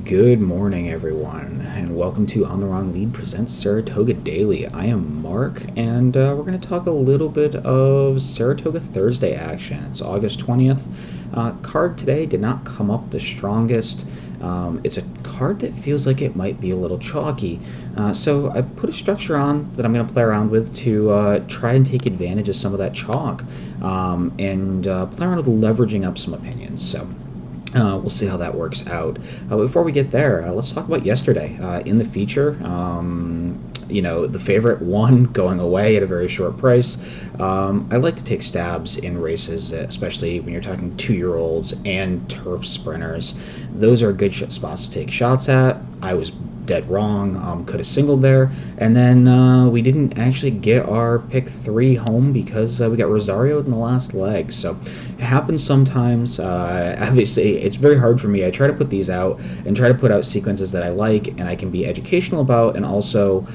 Good morning, everyone, and welcome to On the Wrong Lead presents Saratoga Daily. I am Mark, and we're going to talk a little bit of Saratoga Thursday action. It's August 20th. Card today did not come up the strongest. It's a card that feels like it might be a little chalky. So I put a structure on that I'm going to play around with to try and take advantage of some of that chalk and play around with leveraging up some opinions. So we'll see how that works out. Before we get there, let's talk about yesterday. In the feature, the favorite one going away at a very short price. I like to take stabs in races, especially when you're talking 2-year-olds and turf sprinters. Those are good spots to take shots at. I was dead wrong, could have singled there, and then we didn't actually get our pick 3 home because we got Rosario in the last leg. So it happens sometimes. Obviously it's very hard for me. I try to put these out and try to put out sequences that I like and I can be educational about, and also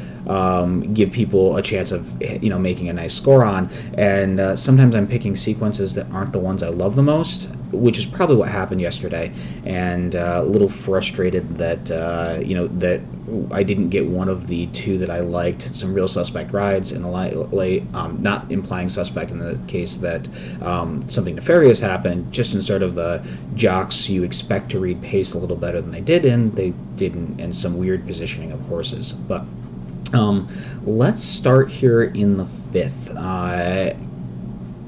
give people a chance of making a nice score on, and sometimes I'm picking sequences that aren't the ones I love the most, which is probably what happened yesterday, and a little frustrated that that I didn't get one of the 2 that I liked. Some real suspect rides in the late, not implying suspect in the case that something nefarious happened, just in sort of the jocks you expect to read pace a little better than they did, and they didn't, and some weird positioning of horses. But let's start here in the 5th.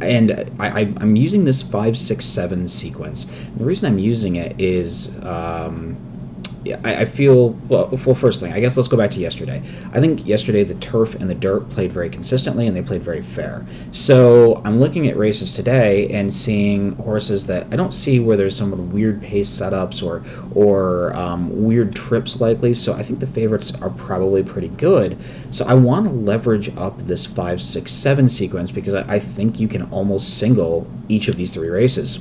And I'm using this 5, 6, 7 sequence. And the reason I'm using it is I feel, well, first thing, I guess let's go back to yesterday. I think yesterday the turf and the dirt played very consistently, and they played very fair. So I'm looking at races today and seeing horses that I don't see where there's some weird pace setups or weird trips likely. So I think the favorites are probably pretty good. So I want to leverage up this 5, 6, 7 sequence because I think you can almost single each of these 3 races.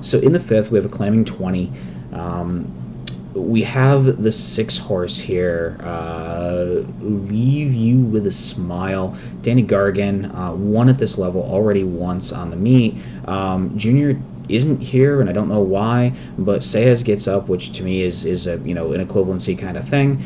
So in the 5th, we have a claiming 20. We have the 6 horse here, Leave You With a Smile. Danny Gargan won at this level already once on the meet. Junior isn't here, and I don't know why, but Saez gets up, which to me is a an equivalency kind of thing.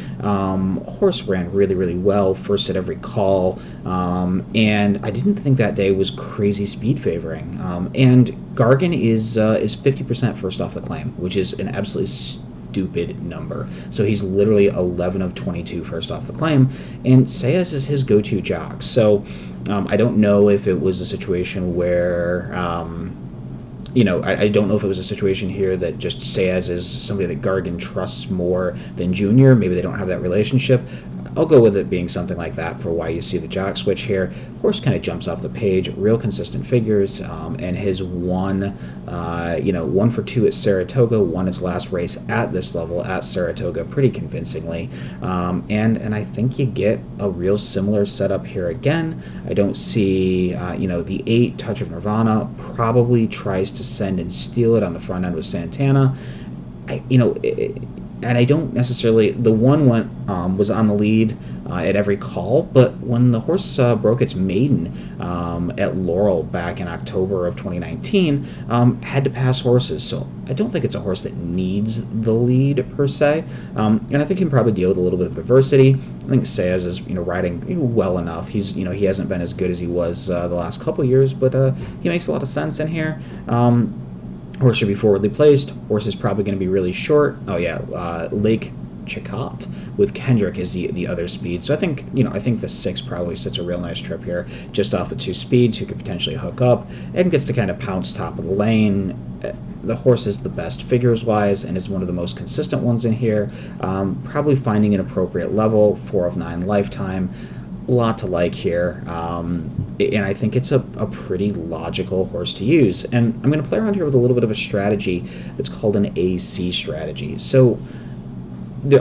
Horse ran really, really well, first at every call, and I didn't think that day was crazy speed favoring. And Gargan is 50% first off the claim, which is an absolutely stupid number. So he's literally 11 of 22 first off the claim, and Saez is his go-to jock. So I don't know if it was a situation where I don't know if it was a situation here that just Saez is somebody that Gargan trusts more than Junior. Maybe they don't have that relationship. I'll go with it being something like that for why you see the jock switch here. Horse kind of jumps off the page, real consistent figures, and his 1 for 2 at Saratoga, won his last race at this level at Saratoga pretty convincingly, and I think you get a real similar setup here again. I don't see, the 8 Touch of Nirvana probably tries to send and steal it on the front end with Santana. And I don't necessarily, the 1 was on the lead at every call, but when the horse broke its maiden at Laurel back in October of 2019, had to pass horses. So I don't think it's a horse that needs the lead per se, and I think he can probably deal with a little bit of adversity. I think Saez is riding well enough. He's he hasn't been as good as he was the last couple years, but he makes a lot of sense in here. Horse should be forwardly placed. Horse is probably going to be really short. Oh yeah, Lake Chicot with Kendrick is the other speed. So I think I think the 6 probably sits a real nice trip here, just off the 2 speeds, who could potentially hook up and gets to kind of pounce top of the lane. The horse is the best figures wise and is one of the most consistent ones in here. Probably finding an appropriate level, 4 of 9 lifetime. A lot to like here, and I think it's a pretty logical horse to use. And I'm going to play around here with a little bit of a strategy that's called an AC strategy. So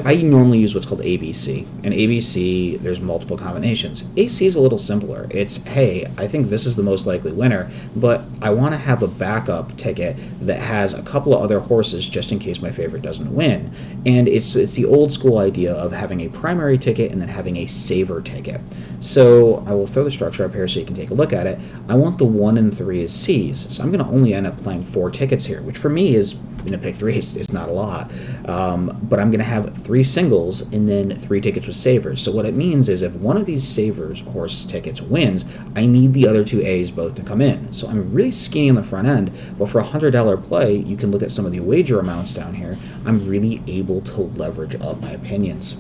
I normally use what's called ABC, and ABC, there's multiple combinations. AC is a little simpler. It's, hey, I think this is the most likely winner, but I want to have a backup ticket that has a couple of other horses just in case my favorite doesn't win. And it's the old school idea of having a primary ticket and then having a saver ticket. So I will throw the structure up here so you can take a look at it. I want the 1 and 3 as C's, so I'm going to only end up playing 4 tickets here, which for me is, in a pick 3 is not a lot. But I'm going to have 3 singles and then 3 tickets with savers. So what it means is if one of these savers horse tickets wins, I need the other 2 A's both to come in. So I'm really skiing in the front end, but for a $100 play, you can look at some of the wager amounts down here. I'm really able to leverage up my opinions.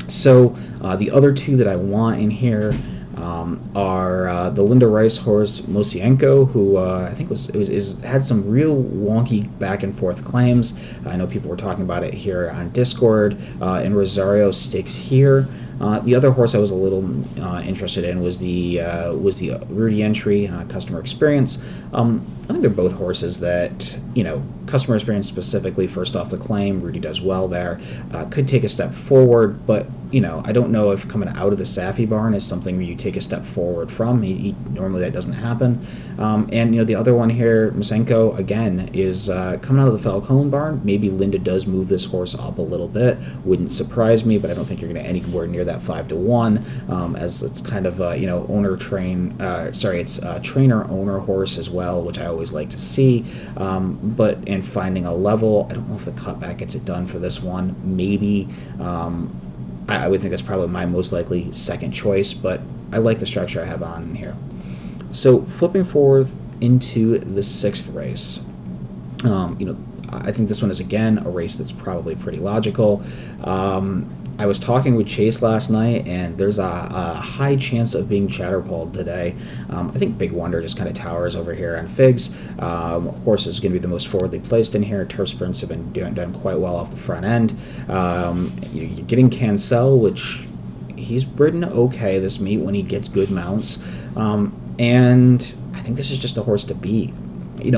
So the other 2 that I want in here are the Linda Rice horse Mosienko, who I think had some real wonky back and forth claims. I know people were talking about it here on Discord. And Rosario Stakes here. The other horse I was a little interested in was the Rudy Entry Customer Experience. I think they're both horses that, Customer Experience specifically, first off the claim, Rudy does well there, could take a step forward, but, I don't know if coming out of the Safi barn is something where you take a step forward from. Normally that doesn't happen. And, the other one here, Masenko, again, is coming out of the Falcone barn. Maybe Linda does move this horse up a little bit. Wouldn't surprise me, but I don't think you're going to anywhere near that 5-1, as it's kind of it's trainer-owner horse as well, which I always like to see. But in finding a level, I don't know if the cutback gets it done for this one. Maybe. I would think that's probably my most likely second choice, but I like the structure I have on here. So flipping forward into the 6th race, I think this one is, again, a race that's probably pretty logical. I was talking with Chase last night, and there's a high chance of being chatterpalled today. I think Big Wonder just kind of towers over here on Figs. Horse is going to be the most forwardly placed in here. Turf Sprints have been done quite well off the front end. You're getting Cancel, which he's ridden okay this meet when he gets good mounts. And I think this is just a horse to beat. You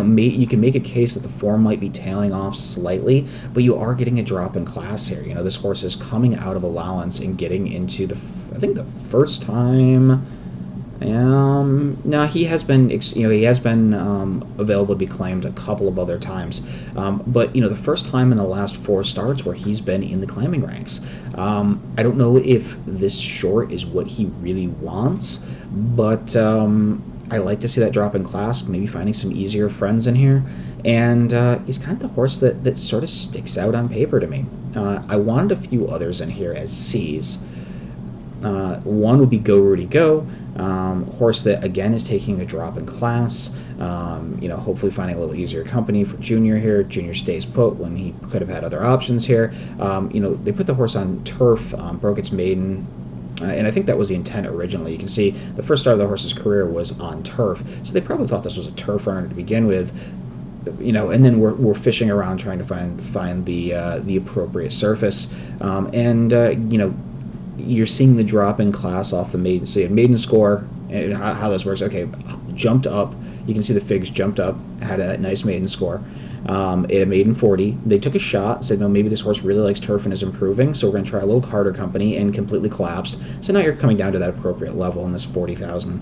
can make a case that the form might be tailing off slightly, but you are getting a drop in class here. This horse is coming out of allowance and getting into the first time. No, he has been available to be claimed a couple of other times, but the first time in the last 4 starts where he's been in the claiming ranks. I don't know if this short is what he really wants, but I like to see that drop in class, maybe finding some easier friends in here. And he's kind of the horse that sort of sticks out on paper to me. I wanted a few others in here as C's. One would be Go Rudy Go, horse that, again, is taking a drop in class. Hopefully finding a little easier company for Junior here. Junior stays put when he could have had other options here. They put the horse on turf, broke its maiden. And I think that was the intent originally. You can see the first start of the horse's career was on turf, so they probably thought this was a turf runner to begin with, and then we're fishing around trying to find the appropriate surface, you're seeing the drop in class off the maiden. So you have maiden score, and how this works. Okay, jumped up. You can see the Figs jumped up, had a nice maiden score. It had maiden 40. They took a shot, said, no, maybe this horse really likes turf and is improving, so we're going to try a little harder company, and completely collapsed. So now you're coming down to that appropriate level in this 40,000.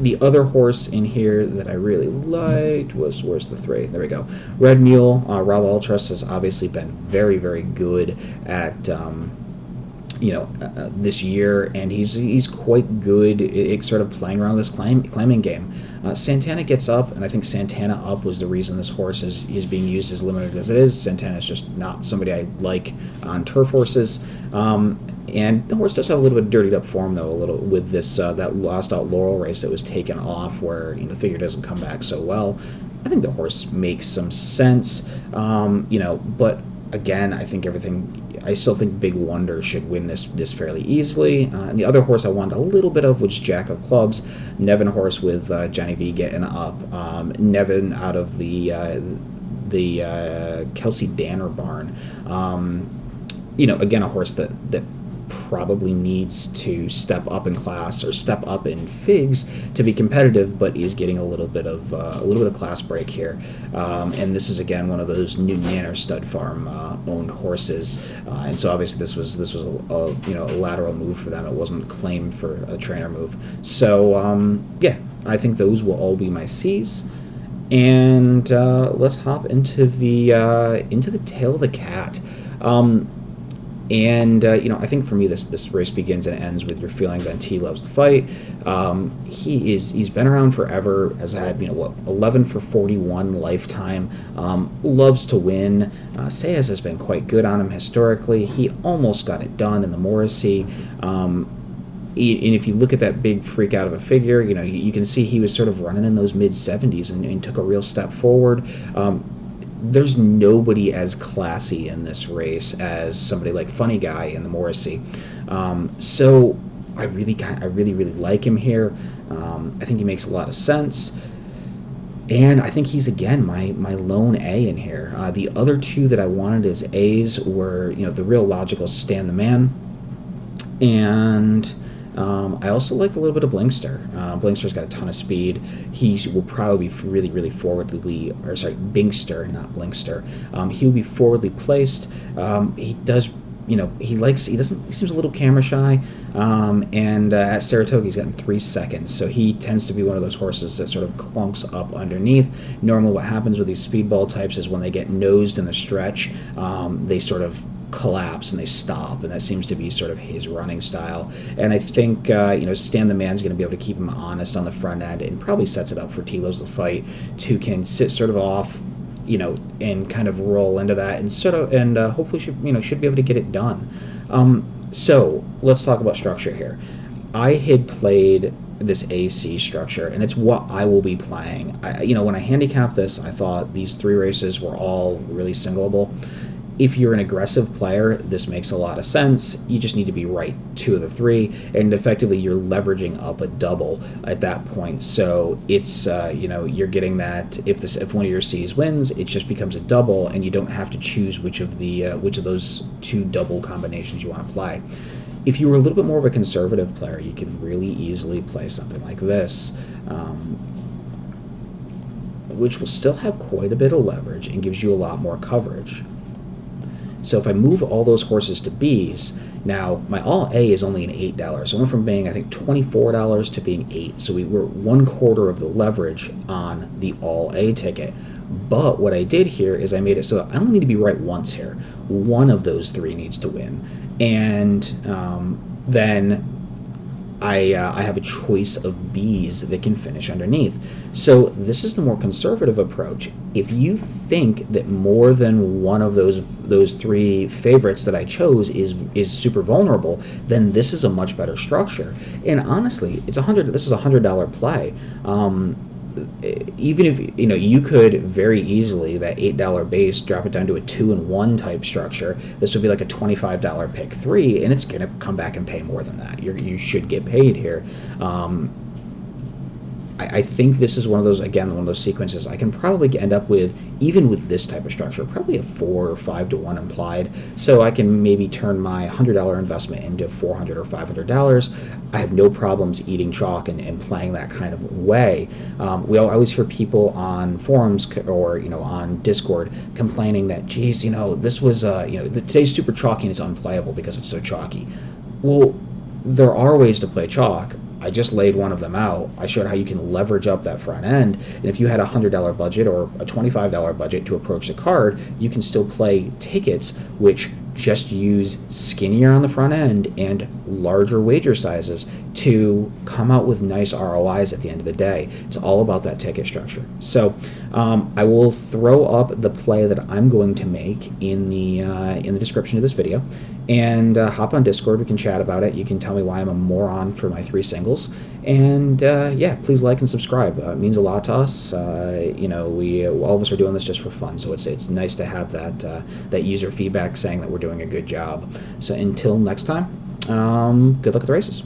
The other horse in here that I really liked was, where's the 3? There we go. Red Mule. Rob Ultras has obviously been very, very good at this year, and he's quite good at sort of playing around this claiming game. Santana gets up, and I think Santana up was the reason this horse is being used as limited as it is. Santana is just not somebody I like on turf horses. And the horse does have a little bit of dirtied up form, though, a little with this that lost out Laurel race that was taken off, where the figure doesn't come back so well. I think the horse makes some sense, but again, I still think Big Wonder should win this fairly easily. And the other horse I wanted a little bit of was Jack of Clubs. Nevin horse with Johnny V getting up. Nevin out of the Kelsey Danner barn. Again, a horse that probably needs to step up in class or step up in figs to be competitive, but is getting a little bit of class break here. And this is again one of those New Manor Stud Farm owned horses, and so obviously this was a lateral move for them. It wasn't claimed for a trainer move. So yeah, I think those will all be my C's. And let's hop into the tail of the cat. I think for me this race begins and ends with your feelings on T Loves the Fight. He's been around forever, has had 11 for 41 lifetime. Loves to win. Sayas has been quite good on him historically. He almost got it done in the Morrissey. And if you look at that big freak out of a figure, you can see he was sort of running in those mid 70s and took a real step forward. There's nobody as classy in this race as somebody like Funny Guy in the Morrissey. So I really like him here. I think he makes a lot of sense. And I think he's, again, my lone A in here. The other two that I wanted as A's were, the real logical Stan the Man. And I also like a little bit of Blinkster. Blinkster's got a ton of speed. He will probably be really forwardly, Binkster, not Blinkster. He'll be forwardly placed. He does, he seems a little camera shy. And at Saratoga, he's gotten 3 seconds, so he tends to be one of those horses that sort of clunks up underneath. Normally, what happens with these speedball types is when they get nosed in the stretch, they sort of collapse and they stop, and that seems to be sort of his running style. And I think Stan the Man's going to be able to keep him honest on the front end, and probably sets it up for T Loves the Fight, who can sit sort of off, and kind of roll into that, and hopefully should be able to get it done. So let's talk about structure here. I had played this AC structure, and it's what I will be playing. When I handicapped this, I thought these 3 races were all really singleable. If you're an aggressive player, this makes a lot of sense. You just need to be right 2 of the 3, and effectively you're leveraging up a double at that point. So it's you're getting that if one of your C's wins, it just becomes a double, and you don't have to choose which of those 2 double combinations you want to play. If you were a little bit more of a conservative player, you could really easily play something like this, which will still have quite a bit of leverage and gives you a lot more coverage. So if I move all those horses to B's, now my all A is only an $8. So I went from being, I think, $24 to being $8. So we were 1/4 of the leverage on the all A ticket. But what I did here is I made it so I only need to be right once here. One of those 3 needs to win. And then I have a choice of B's that can finish underneath. So this is the more conservative approach. If you think that more than one of those 3 favorites that I chose is super vulnerable, then this is a much better structure. And honestly, this is a $100 play. Even if you could very easily, that $8 base, drop it down to a 2-and-1 type structure. This would be like a $25 pick 3, and it's going to come back and pay more than that. You should get paid here. I think this is one of those sequences I can probably end up with, even with this type of structure, probably a 4 or 5 to 1 implied. So I can maybe turn my $100 investment into $400 or $500. I have no problems eating chalk and playing that kind of way. We always hear people on forums or on Discord complaining that, geez, this was today's super chalky and it's unplayable because it's so chalky. Well, there are ways to play chalk. I just laid one of them out. I showed how you can leverage up that front end, and if you had a $100 budget or a $25 budget to approach the card, you can still play tickets which just use skinnier on the front end and larger wager sizes to come out with nice ROIs at the end of the day. It's all about that ticket structure. So I will throw up the play that I'm going to make in the description of this video, and hop on Discord. We can chat about it. You can tell me why I'm a moron for my 3 singles, and yeah, please like and subscribe. It means a lot to us. We all of us are doing this just for fun, so it's nice to have that user feedback saying that we're doing a good job. So until next time, good luck at the races.